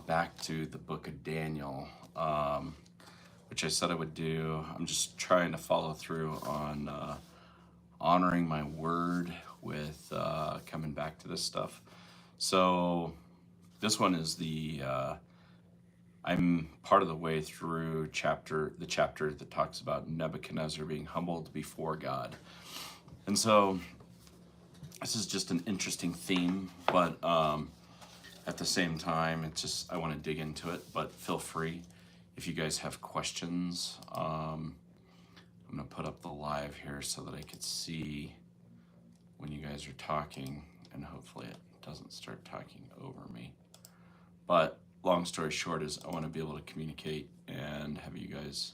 back to the book of Daniel, which I said I would do. I'm just trying to follow through on honoring my word with coming back to this stuff. So this one is I'm part of the way through the chapter that talks about Nebuchadnezzar being humbled before God. And so this is just an interesting theme, but at the same time, I want to dig into it, but feel free if you guys have questions. I'm going to put up the live here so that I could see when you guys are talking, and hopefully it doesn't start talking over me. But long story short is I want to be able to communicate and have you guys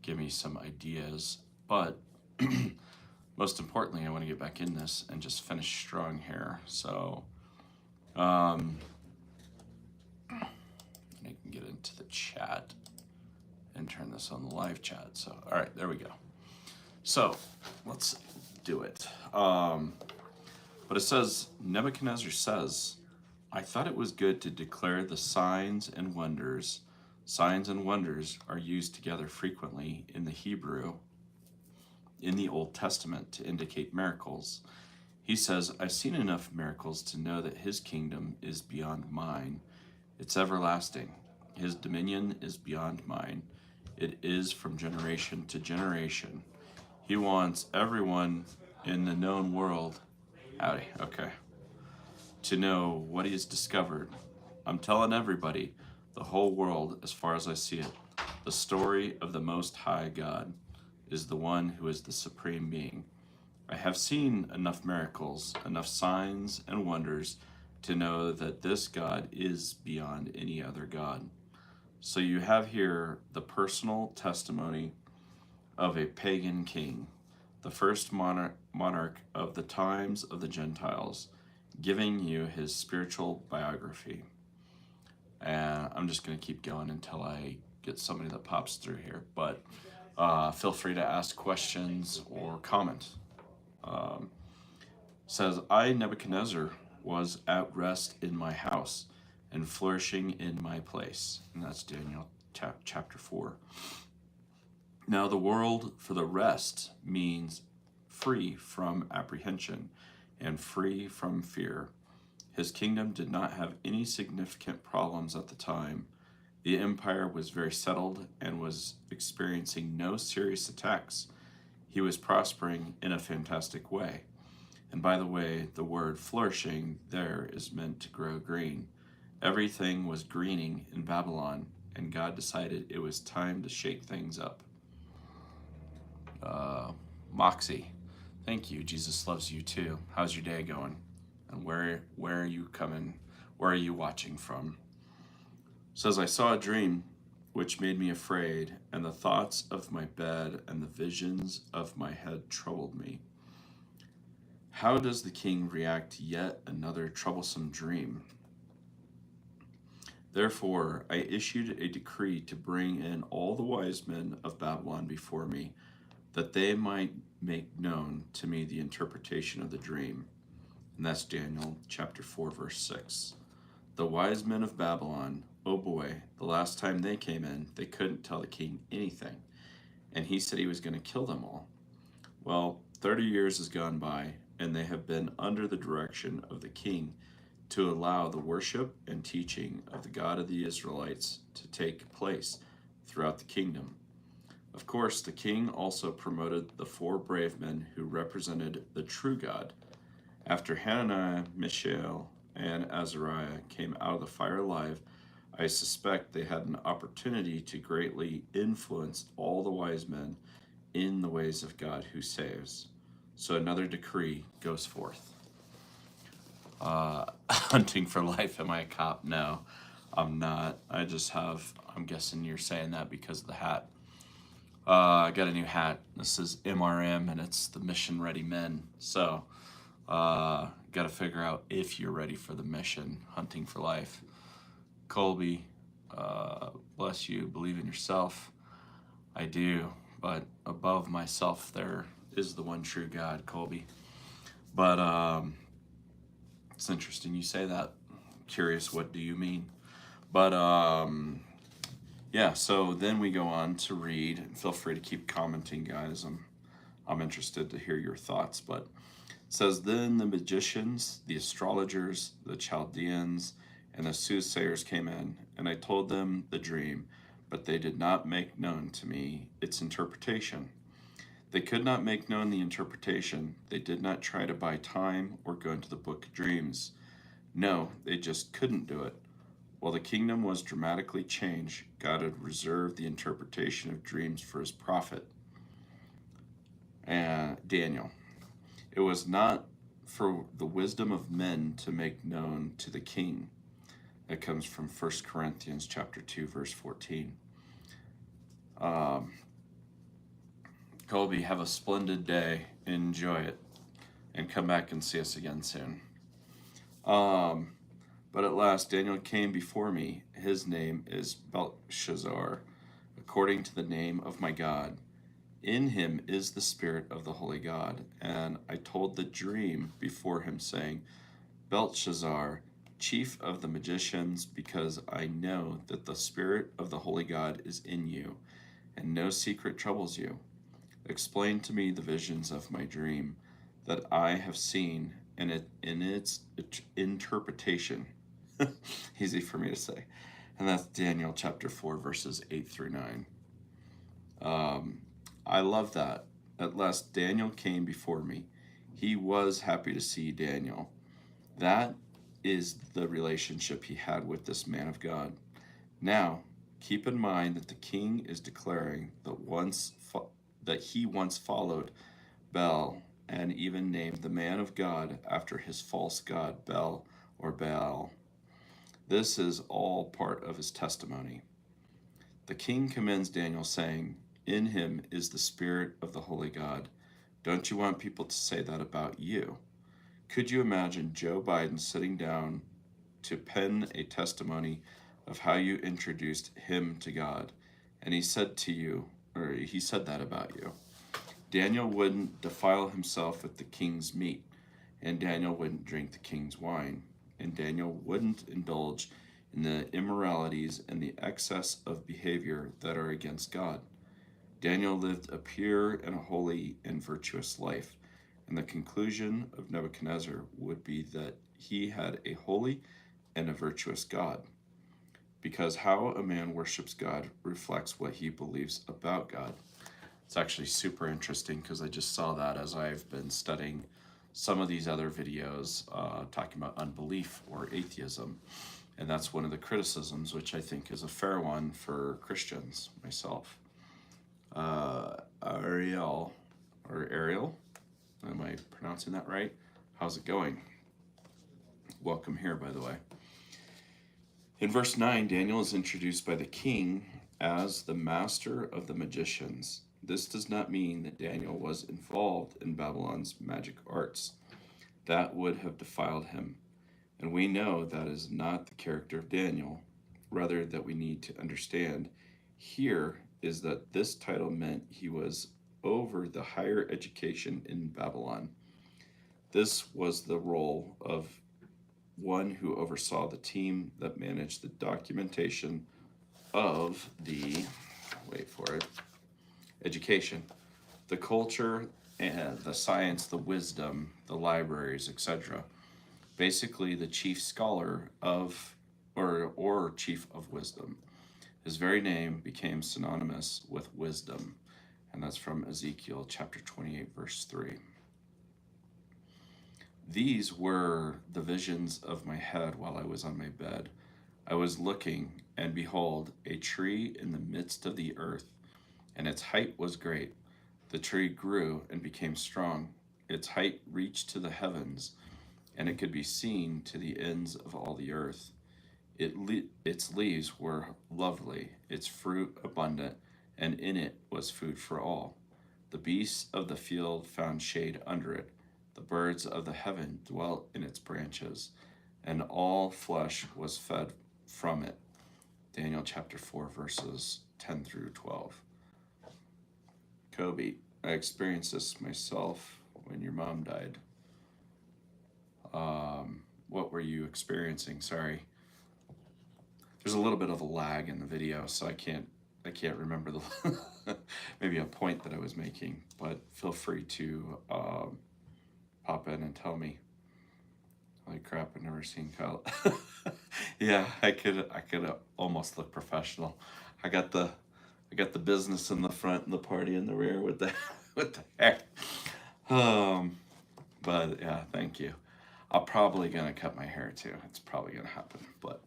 give me some ideas. But most importantly, I want to get back in this and just finish strong here. So I can get into the chat and turn this on the live chat. So, all right, there we go. So let's do it. But it says, Nebuchadnezzar says, I thought it was good to declare the signs and wonders. Signs and wonders are used together frequently in the Hebrew in the Old Testament to indicate miracles. He says, I've seen enough miracles to know that his kingdom is beyond mine. It's everlasting. His dominion is beyond mine. It is from generation to generation. He wants everyone in the known world, howdy, okay, to know what he has discovered. I'm telling everybody, the whole world, as far as I see it, the story of the Most High God is the one who is the supreme being. I have seen enough miracles, enough signs and wonders to know that this God is beyond any other God. So you have here the personal testimony of a pagan king, the first monarch of the times of the Gentiles, giving you his spiritual biography. And I'm just going to keep going until I get somebody that pops through here. But feel free to ask questions or comment. Says, I, Nebuchadnezzar, was at rest in my house and flourishing in my place. And that's Daniel chapter 4. Now the world for the rest means free from apprehension and free from fear. His kingdom did not have any significant problems at the time. The empire was very settled and was experiencing no serious attacks. He was prospering in a fantastic way. And by the way, the word flourishing there is meant to grow green. Everything was greening in Babylon, and God decided it was time to shake things up. Moxie, thank you. Jesus loves you too. How's your day going? And where are you coming? Where are you watching from? Says, I saw a dream which made me afraid, and the thoughts of my bed and the visions of my head troubled me. How does the king react to yet another troublesome dream? Therefore, I issued a decree to bring in all the wise men of Babylon before me, that they might make known to me the interpretation of the dream. And that's Daniel chapter 4, verse 6. The wise men of Babylon, oh boy, the last time they came in, they couldn't tell the king anything. And he said he was going to kill them all. Well, 30 years has gone by, and they have been under the direction of the king to allow the worship and teaching of the God of the Israelites to take place throughout the kingdom. Of course, the king also promoted the 4 brave men who represented the true God. After Hananiah, Mishael, and Azariah came out of the fire alive, I suspect they had an opportunity to greatly influence all the wise men in the ways of God who saves. So another decree goes forth. Hunting for life, am I a cop? No, I'm not. I'm guessing you're saying that because of the hat. I got a new hat. This is MRM, and it's the Mission Ready Men. So, got to figure out if you're ready for the mission, hunting for life. Colby, bless you, believe in yourself. I do, but above myself there is the one true God, Colby. But it's interesting you say that. Curious, what do you mean? But yeah, so then we go on to read, and feel free to keep commenting, guys. I'm interested to hear your thoughts. But it says, then the magicians, the astrologers, the Chaldeans, and the soothsayers came in, and I told them the dream, but they did not make known to me its interpretation. They could not make known the interpretation. They did not try to buy time or go into the book of dreams. No, they just couldn't do it. While the kingdom was dramatically changed, God had reserved the interpretation of dreams for his prophet, Daniel. It was not for the wisdom of men to make known to the king. That comes from 1 Corinthians chapter 2, verse 14. Colby, have a splendid day. Enjoy it. And come back and see us again soon. But at last Daniel came before me. His name is Belshazzar, according to the name of my God. In him is the spirit of the holy God. And I told the dream before him, saying, Belshazzar, chief of the magicians, because I know that the spirit of the holy God is in you, and no secret troubles you. Explain to me the visions of my dream that I have seen, and in its interpretation. Easy for me to say. And that's Daniel chapter 4, verses 8 through 9. I love that. At last Daniel came before me. He was happy to see Daniel. That is the relationship he had with this man of God. Now, keep in mind that the king is declaring that he once followed Baal and even named the man of God after his false god Bel or Baal. This is all part of his testimony. The king commends Daniel, saying, in him is the spirit of the holy God. Don't you want people to say that about you? Could you imagine Joe Biden sitting down to pen a testimony of how you introduced him to God, and he said that about you? Daniel wouldn't defile himself with the king's meat, and Daniel wouldn't drink the king's wine, and Daniel wouldn't indulge in the immoralities and the excess of behavior that are against God. Daniel lived a pure and a holy and virtuous life, and the conclusion of Nebuchadnezzar would be that he had a holy and a virtuous God, because how a man worships God reflects what he believes about God. It's actually super interesting because I just saw that as I've been studying some of these other videos talking about unbelief or atheism. And that's one of the criticisms, which I think is a fair one for Christians, myself. Ariel, am I pronouncing that right? How's it going? Welcome here, by the way. In verse 9, Daniel is introduced by the king as the master of the magicians. This does not mean that Daniel was involved in Babylon's magic arts. That would have defiled him. And we know that is not the character of Daniel. Rather, that we need to understand here is that this title meant he was over the higher education in Babylon. This was the role of one who oversaw the team that managed the documentation of the, education, the culture, and the science, the wisdom, the libraries, etc. Basically, the chief scholar of, or chief of wisdom. His very name became synonymous with wisdom, and that's from Ezekiel chapter 28, verse 3. These were the visions of my head while I was on my bed. I was looking, and behold, a tree in the midst of the earth, and its height was great. The tree grew and became strong. Its height reached to the heavens, and it could be seen to the ends of all the earth. Its leaves were lovely, its fruit abundant, and in it was food for all. The beasts of the field found shade under it. The birds of the heaven dwelt in its branches, and all flesh was fed from it. Daniel chapter 4, verses 10 through 12. Kobe, I experienced this myself when your mom died. What were you experiencing? Sorry. there's a little bit of a lag in the video, so I can't remember the maybe a point that I was making, but feel free to pop in and tell me. Holy crap, I've never seen Kyle. Yeah, I could almost look professional. I got the business in the front and the party in the rear with the with the hair. But yeah, thank you. I'm probably gonna cut my hair too. It's probably gonna happen, but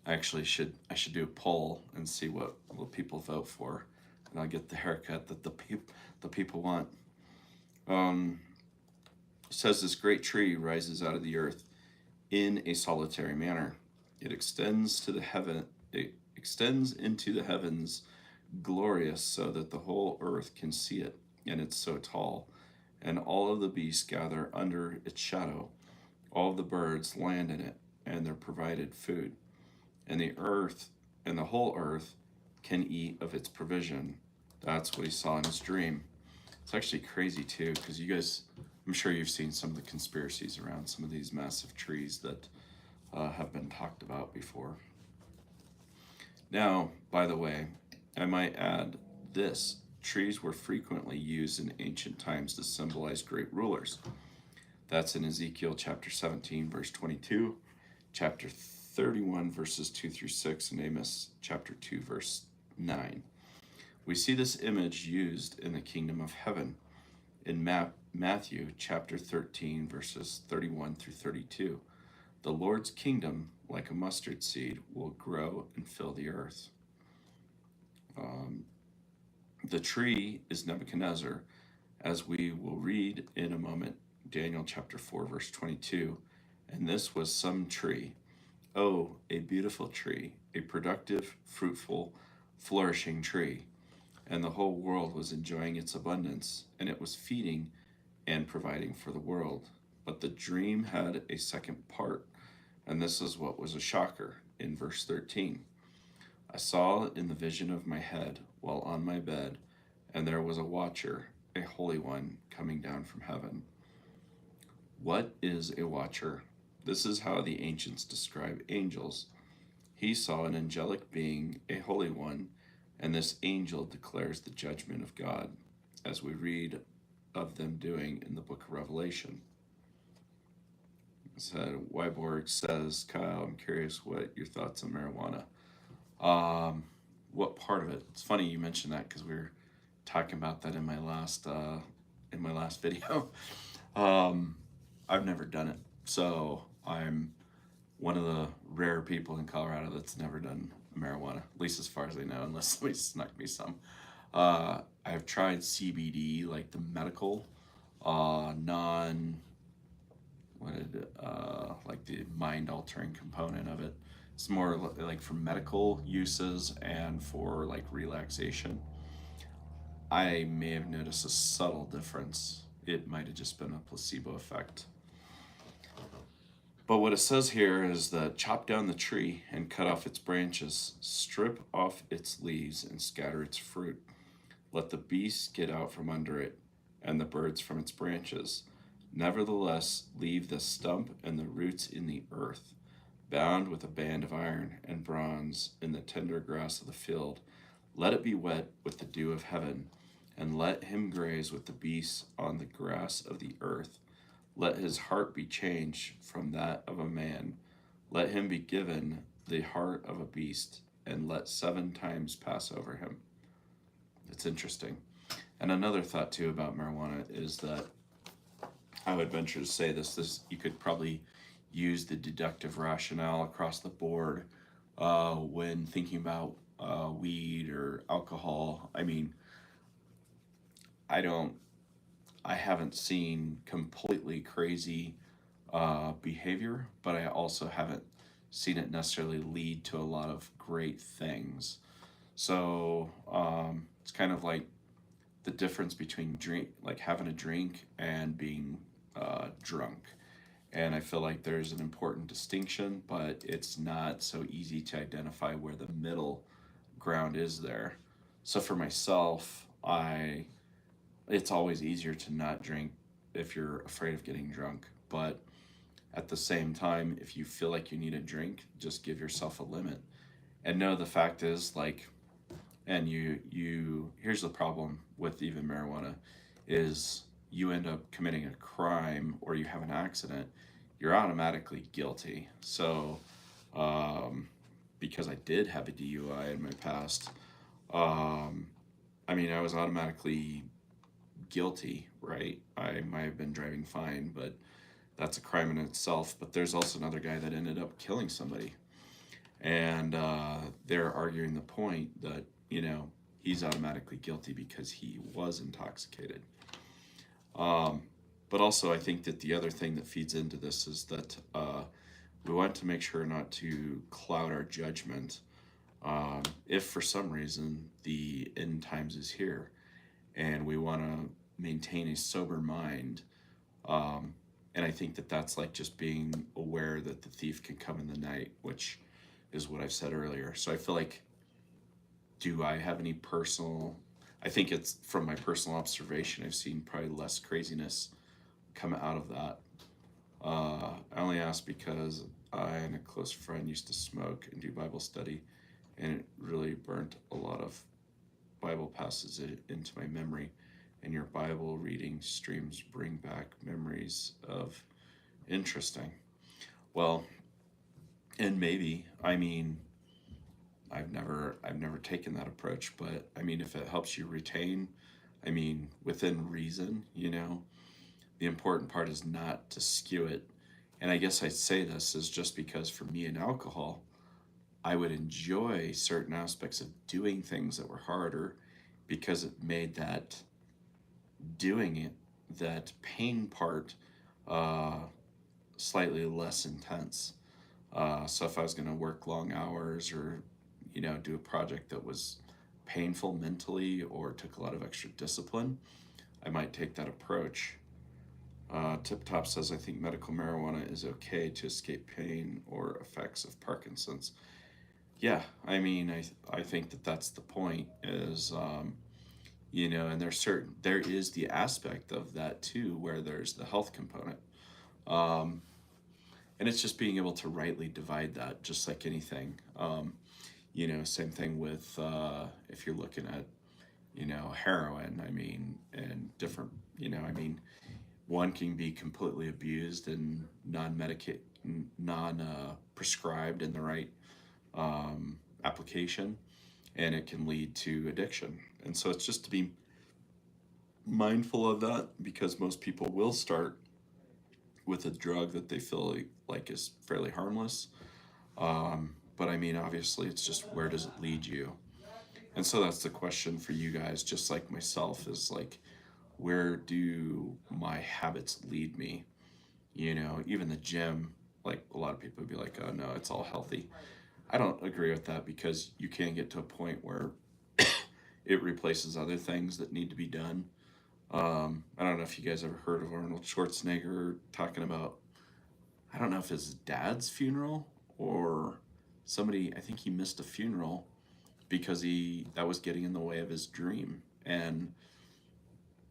I should do a poll and see what people vote for, and I'll get the haircut that the people want. It says this great tree rises out of the earth in a solitary manner. It extends to the heaven. It extends into the heavens, glorious, so that the whole earth can see it. And it's so tall, and all of the beasts gather under its shadow. All of the birds land in it, and they're provided food. And the earth and the whole earth can eat of its provision. That's what he saw in his dream. It's actually crazy too, because you guys, I'm sure you've seen some of the conspiracies around some of these massive trees that have been talked about before. Now, by the way, I might add this. Trees were frequently used in ancient times to symbolize great rulers. That's in Ezekiel chapter 17, verse 22, chapter 31, verses 2 through 6, and Amos chapter 2, verse 9. We see this image used in the kingdom of heaven in Matthew chapter 13, verses 31 through 32. The Lord's kingdom, like a mustard seed, will grow and fill the earth. The tree is Nebuchadnezzar, as we will read in a moment, Daniel chapter 4, verse 22. And this was some tree. Oh, a beautiful tree, a productive, fruitful, flourishing tree. And the whole world was enjoying its abundance, and it was feeding and providing for the world. But the dream had a second part, and this is what was a shocker in verse 13. I saw in the vision of my head while on my bed, and there was a watcher, a holy one, coming down from heaven. What is a watcher? This is how the ancients describe angels. He saw an angelic being, a holy one, and this angel declares the judgment of God, as we read of them doing in the book of Revelation. So Weiborg says, Kyle, I'm curious what your thoughts on marijuana. What part of it? It's funny you mentioned that, because we were talking about that in my last video. I've never done it, so I'm one of the rare people in Colorado that's never done marijuana, at least as far as I know, unless somebody snuck me some. I've tried CBD, like the medical, like the mind-altering component of it. It's more like for medical uses and for like relaxation. I may have noticed a subtle difference. It might have just been a placebo effect. But what it says here is that chop down the tree and cut off its branches, strip off its leaves and scatter its fruit. Let the beasts get out from under it and the birds from its branches. Nevertheless, leave the stump and the roots in the earth, bound with a band of iron and bronze in the tender grass of the field. Let it be wet with the dew of heaven, and let him graze with the beasts on the grass of the earth. Let his heart be changed from that of a man. Let him be given the heart of a beast, and let 7 times pass over him. It's interesting. And another thought too about marijuana is that I would venture to say this you could probably use the deductive rationale across the board when thinking about weed or alcohol. I mean, I haven't seen completely crazy behavior, but I also haven't seen it necessarily lead to a lot of great things. So it's kind of like the difference between having a drink and being drunk. And I feel like there's an important distinction, but it's not so easy to identify where the middle ground is there. So for myself, it's always easier to not drink if you're afraid of getting drunk. But at the same time, if you feel like you need a drink, just give yourself a limit. And no, the fact is, like, and here's the problem with even marijuana is you end up committing a crime or you have an accident, you're automatically guilty. So, um, because I did have a DUI in my past, um, I mean, I was automatically guilty, right? I might have been driving fine, but that's a crime in itself. But there's also another guy that ended up killing somebody. And they're arguing the point that, he's automatically guilty because he was intoxicated. Um, but also, I think that the other thing that feeds into this is that we want to make sure not to cloud our judgment. If for some reason the end times is here and we want to maintain a sober mind, um, and I think that that's like just being aware that the thief can come in the night, which is what I've said earlier. So I feel like, do I have any personal? I think it's from my personal observation. I've seen probably less craziness come out of that. I only ask because I and a close friend used to smoke and do Bible study, and it really burnt a lot of Bible passages into my memory. And your Bible reading streams bring back memories of interesting. Well, and maybe, I mean, I've never taken that approach, but I mean, if it helps you retain, I mean, within reason, the important part is not to skew it. And I guess I'd say this is just because for me in alcohol, I would enjoy certain aspects of doing things that were harder because it made that doing it, that pain part, uh, slightly less intense. So if I was going to work long hours or, do a project that was painful mentally or took a lot of extra discipline, I might take that approach. Tip Top says, I think medical marijuana is okay to escape pain or effects of Parkinson's. Yeah, I mean, I think that that's the point is, and there is the aspect of that too, where there's the health component. Um, and it's just being able to rightly divide that, just like anything. Same thing with if you're looking at, heroin, I mean, and different, I mean, one can be completely abused and non prescribed in the right application, and it can lead to addiction. And so it's just to be mindful of that because most people will start with a drug that they feel like is fairly harmless. But I mean, obviously, it's just where does it lead you? And so that's the question for you guys, just like myself, is like, where do my habits lead me? Even the gym, like a lot of people would be like, oh no, it's all healthy. I don't agree with that because you can get to a point where it replaces other things that need to be done. I don't know if you guys ever heard of Arnold Schwarzenegger talking about, I don't know if his dad's funeral or somebody, I think he missed a funeral because that was getting in the way of his dream. And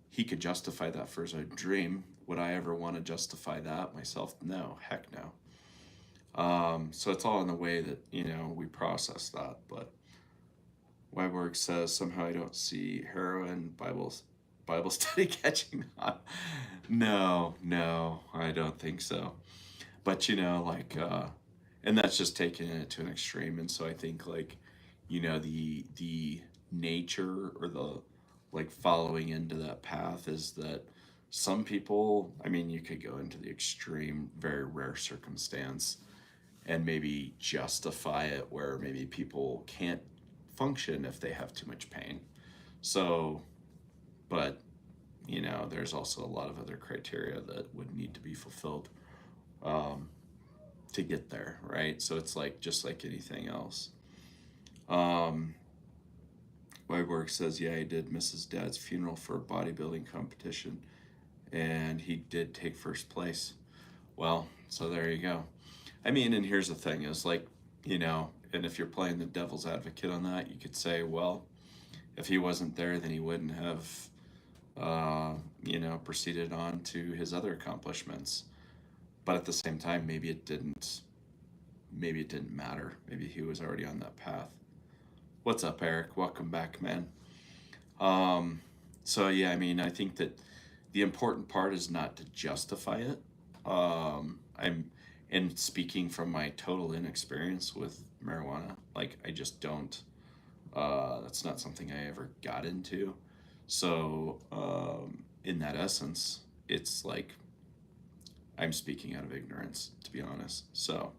he could justify that for his own dream. Would I ever want to justify that myself? No, heck no. So it's all in the way that, we process that. But Weiberg says, somehow I don't see heroin Bible study catching on. No, I don't think so. But and that's just taking it to an extreme. And so I think like, the nature or the like following into that path is that some people, I mean, you could go into the extreme, very rare circumstance and maybe justify it where maybe people can't function if they have too much pain. So, but there's also a lot of other criteria that would need to be fulfilled um, to get there, right? So it's like just like anything else. Weiberg says, yeah, he did miss his dad's funeral for a bodybuilding competition, and he did take first place. Well, so there you go. I mean, and here's the thing is like, and if you're playing the devil's advocate on that, you could say, well, if he wasn't there, then he wouldn't have, proceeded on to his other accomplishments. but at the same time, maybe it didn't. Maybe it didn't matter. Maybe he was already on that path. What's up, Eric? Welcome back, man. So yeah, I mean, I think that the important part is not to justify it. I'm and speaking from my total inexperience with marijuana, like I just don't. That's not something I ever got into. So in that essence, it's like I'm speaking out of ignorance, to be honest. So,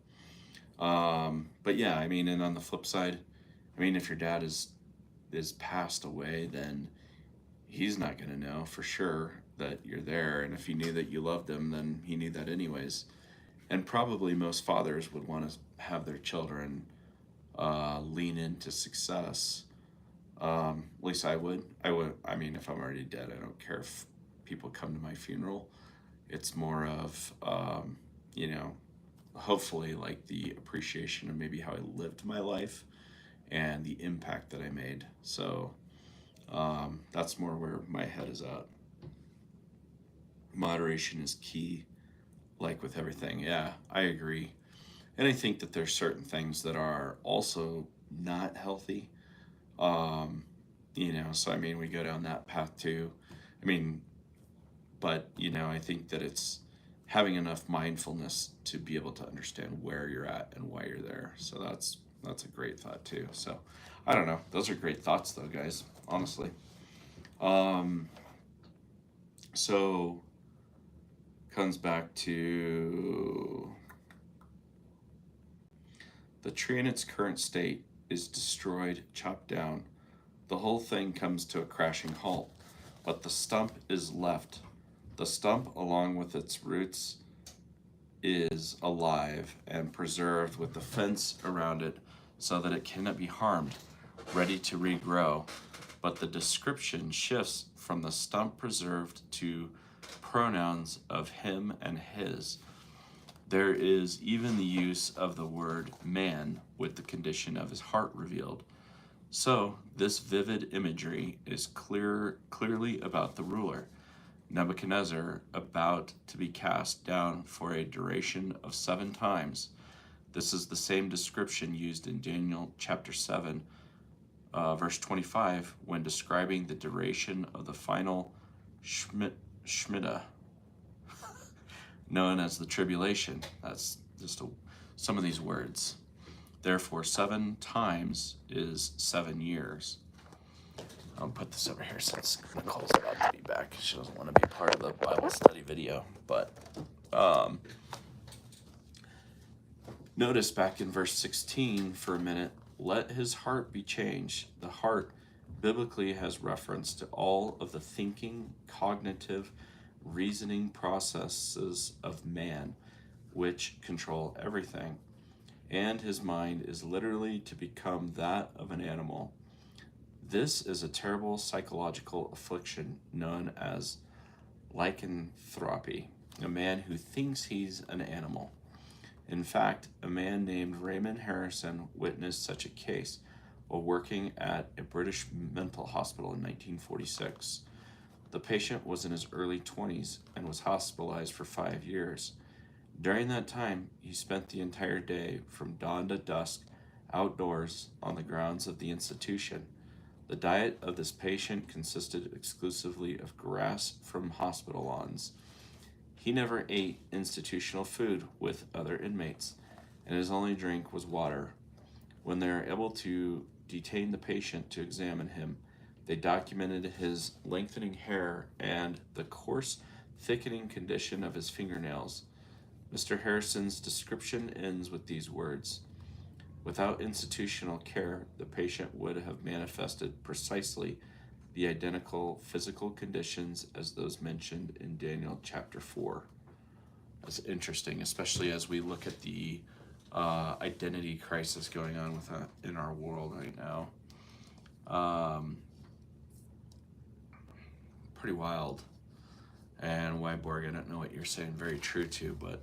but yeah, I mean, and on the flip side, I mean, if your dad is passed away, then he's not going to know for sure that you're there. And if he knew that you loved him, then he knew that anyways. And probably most fathers would want to have their children lean into success. At least I would. I would. I mean, if I'm already dead, I don't care if people come to my funeral. It's more of, you know, hopefully like the appreciation of maybe how I lived my life and the impact that I made. So that's more where my head is at. Moderation is key, like with everything. Yeah, I agree. And I think that there's certain things that are also not healthy. Um, you know, so I mean, we go down that path too. I mean, but you know, I think that it's having enough mindfulness to be able to understand where you're at and why you're there. So that's a great thought too. So I don't know. Those are great thoughts though, guys, honestly. Um, so comes back to the tree in its current state is destroyed, chopped down. The whole thing comes to a crashing halt, but the stump is left. The stump, along with its roots, is alive and preserved with the fence around it so that it cannot be harmed, ready to regrow. But the description shifts from the stump preserved to pronouns of him and his. There is even the use of the word man with the condition of his heart revealed. So this vivid imagery is clearly about the ruler, Nebuchadnezzar, about to be cast down for a duration of 7 times. This is the same description used in Daniel chapter 7, verse 25, when describing the duration of the final Shemitah, known as the tribulation. That's just some of these words. Therefore, 7 times is 7 years. I'll put this over here since Nicole's about to be back. She doesn't want to be part of the Bible study video. But notice back in verse 16 for a minute, let his heart be changed. The heart biblically has reference to all of the thinking, cognitive, reasoning processes of man, which control everything. And his mind is literally to become that of an animal. This is a terrible psychological affliction known as lycanthropy, a man who thinks he's an animal. In fact, a man named Raymond Harrison witnessed such a case while working at a British mental hospital in 1946. The patient was in his early 20s and was hospitalized for 5 years. During that time, he spent the entire day from dawn to dusk outdoors on the grounds of the institution. The diet of this patient consisted exclusively of grass from hospital lawns. He never ate institutional food with other inmates, and his only drink was water. When they were able to detain the patient to examine him, they documented his lengthening hair and the coarse, thickening condition of his fingernails. Mr. Harrison's description ends with these words: without institutional care, the patient would have manifested precisely the identical physical conditions as those mentioned in Daniel chapter 4. That's interesting, especially as we look at the identity crisis going on with in our world right now. Pretty wild. And Weiborg, I don't know what you're saying, very true too, but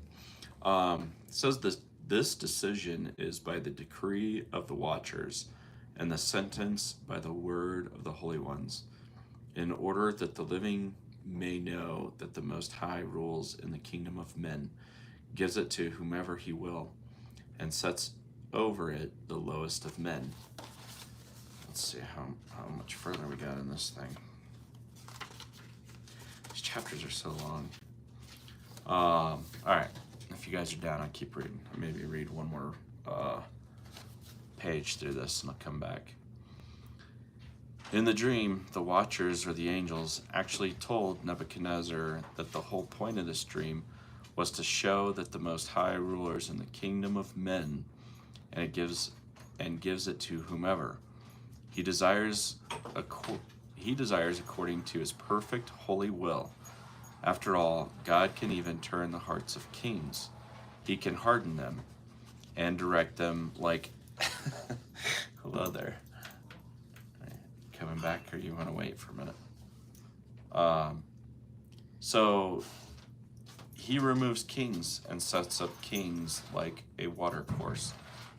it says this decision is by the decree of the watchers, and the sentence by the word of the holy ones, in order that the living may know that the Most High rules in the kingdom of men, gives it to whomever he will, and sets over it the lowest of men. Let's see how much further we got in this thing. These chapters are so long. All right, if you guys are down, I'll keep reading. I'll maybe read one more page through this, and I'll come back. In the dream, the watchers, or the angels, actually told Nebuchadnezzar that the whole point of this dream was to show that the Most High rulers in the kingdom of men, and gives it to whomever he desires according to his perfect holy will. After all, God can even turn the hearts of kings. He can harden them and direct them like hello there. Coming back, or you want to wait for a minute? So he removes kings and sets up kings like a watercourse.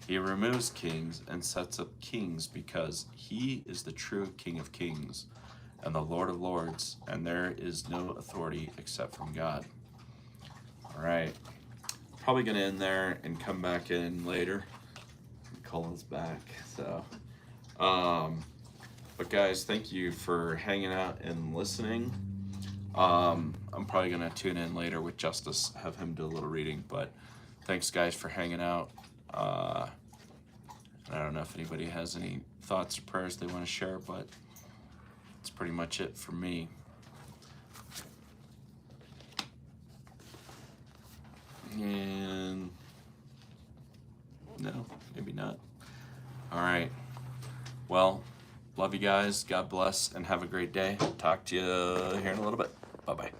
He removes kings and sets up kings because he is the true King of Kings and the Lord of Lords, and there is no authority except from God. All right, probably gonna end there and come back in later. Colin's back, so. But guys, thank you for hanging out and listening. I'm probably gonna tune in later with Justice, have him do a little reading, but thanks guys for hanging out. I don't know if anybody has any thoughts or prayers they want to share, but that's pretty much it for me. And no, maybe not. All right. Well, love you guys. God bless and have a great day. Talk to you here in a little bit. Bye-bye.